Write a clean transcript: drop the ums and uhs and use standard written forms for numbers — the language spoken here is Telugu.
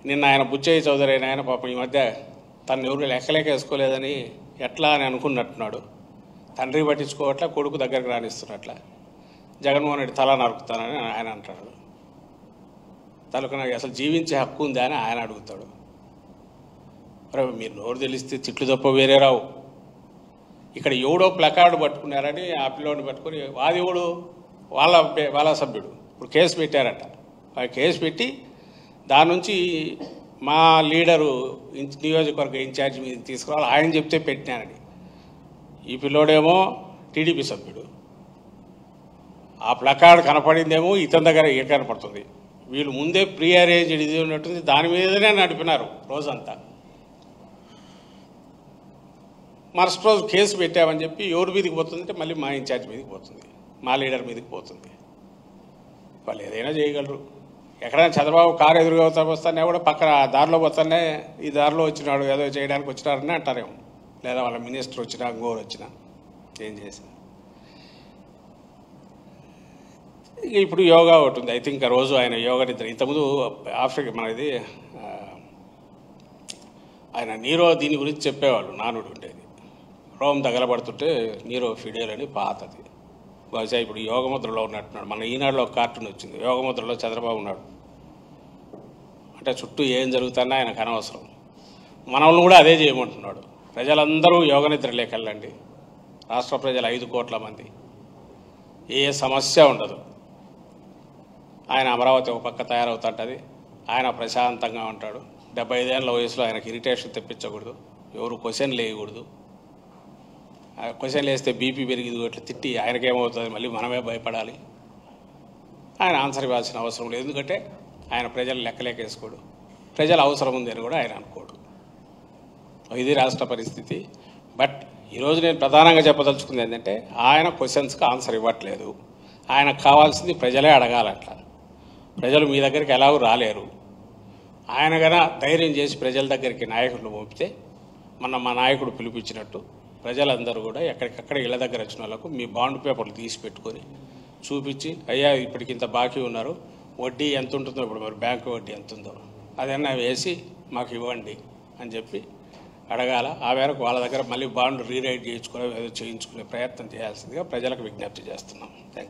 నిన్న ఆయన బుచ్చయ్య చౌదరి ఆయన పాపం ఈ మధ్య తను ఎవరు లెక్కలేక వేసుకోలేదని ఎట్లా అని అనుకున్నట్టున్నాడు. తండ్రి పట్టించుకోవట్లా, కొడుకు దగ్గరకు రానిస్తున్నట్ల. జగన్మోహన్ రెడ్డి తల నరుకుతానని ఆయన అంటాడు. తనకు నాకు అసలు జీవించే హక్కు ఉందా అని ఆయన అడుగుతాడు. మరి మీరు నోరు తెలిస్తే తిట్లు తప్ప వేరే రావు. ఇక్కడ ఎవడో ప్లకార్డు పట్టుకున్నారని ఆ పిల్లోడిని పట్టుకొని వాది ఎవడు వాళ్ళ సభ్యుడు ఇప్పుడు కేసు పెట్టారట. ఆ కేసు పెట్టి దాని నుంచి మా లీడరు నియోజకవర్గ ఇన్ఛార్జి మీద తీసుకురావాలి, ఆయన చెప్తే పెట్టినానని. ఈ పిల్లోడేమో టీడీపీ సభ్యుడు. ఆ ప్లకార్డు కనపడిందేమో ఇతని దగ్గర కనపడుతుంది. వీళ్ళు ముందే ప్రీ అరేంజ్డ్ ఇది ఉన్నట్టుంది, దాని మీదనే నడిపినారు రోజంతా. మరుసటి రోజు కేసు పెట్టామని చెప్పి ఎవరి మీదకి పోతుందంటే మళ్ళీ మా ఇన్ఛార్జ్ మీదకి పోతుంది, మా లీడర్ మీదకి పోతుంది. వాళ్ళు ఏదైనా చేయగలరు. ఎక్కడైనా చంద్రబాబు కారు ఎదురుగా వస్తానే కూడా పక్కన దారిలో పోతానే ఈ దారిలో వచ్చినాడు ఏదో చేయడానికి వచ్చినారని అంటారేమో. లేదా వాళ్ళ మినిస్టర్ వచ్చినా ఇంకోరు వచ్చినా ఏం చేసినా. ఇప్పుడు యోగా ఒకటి ఉంది. ఐ థింక్ ఆ రోజు ఆయన యోగా నిద్ర ఇంతకుముందు ఆఫ్రికా మనది ఆయన నీరో దీని గురించి చెప్పేవాళ్ళు. నానుడు ఉండేది రోమ్ తగలబడుతుంటే నీరో ఫిడేల్ అని పాతది. బహుశా ఇప్పుడు యోగముద్రలో ఉన్నట్టున్నాడు. మన ఈనాడులో ఒక కార్టూన్ వచ్చింది, యోగముద్రలో చంద్రబాబు ఉన్నాడు. అంటే చుట్టూ ఏం జరుగుతున్నా ఆయనకు అనవసరం. మనల్ని కూడా అదే చేయమంటున్నాడు. ప్రజలందరూ యోగ నిద్రలోకి వెళ్ళండి. రాష్ట్ర ప్రజలు 5 కోట్ల మంది, ఏ సమస్య ఉండదు. ఆయన అమరావతి ఒక పక్క తయారవుతుంటుంది, ఆయన ప్రశాంతంగా ఉంటాడు. 75 ఏళ్ళ వయసులో ఆయనకు ఇరిటేషన్ తెప్పించకూడదు, ఎవరు క్వశ్చన్లు వేయకూడదు. క్వశ్చన్లు వేస్తే బీపీ పెరిగింది ఇట్లా తిట్టి ఆయనకేమవుతుంది మళ్ళీ మనమే భయపడాలి. ఆయన ఆన్సర్ ఇవ్వాల్సిన అవసరం లేదు, ఎందుకంటే ఆయన ప్రజలు లెక్కలేకేసుకోడు, ప్రజల అవసరం ఉంది అని కూడా ఆయన అనుకోడు. ఇది రాష్ట్ర పరిస్థితి. బట్ ఈరోజు నేను ప్రధానంగా చెప్పదలుచుకుంది ఏంటంటే ఆయన క్వశ్చన్స్కి ఆన్సర్ ఇవ్వట్లేదు. ఆయనకు కావాల్సింది ప్రజలే అడగాలట్లా. ప్రజలు మీ దగ్గరికి ఎలాగూ రాలేరు. ఆయన కన్నా ధైర్యం చేసి ప్రజల దగ్గరికి నాయకులను పంపితే మన మా నాయకుడు పిలిపించినట్టు ప్రజలందరూ కూడా ఎక్కడికక్కడ ఇళ్ళ దగ్గర వచ్చిన వాళ్ళకు మీ బాండ్ పేపర్లు తీసి పెట్టుకొని చూపించి, అయ్యా ఇప్పటికి ఇంత బాకీ ఉన్నారు, వడ్డీ ఎంత ఉంటుందో, ఇప్పుడు మరి బ్యాంకు వడ్డీ ఎంత ఉందో అదన్నా వేసి మాకు ఇవ్వండి అని చెప్పి అడగాల. ఆ మేరకు వాళ్ళ దగ్గర మళ్ళీ బాండ్ రీరైట్ చేయించుకునే ఏదో చేయించుకునే ప్రయత్నం చేయాల్సిందిగా ప్రజలకు విజ్ఞప్తి చేస్తున్నాం. Thank you.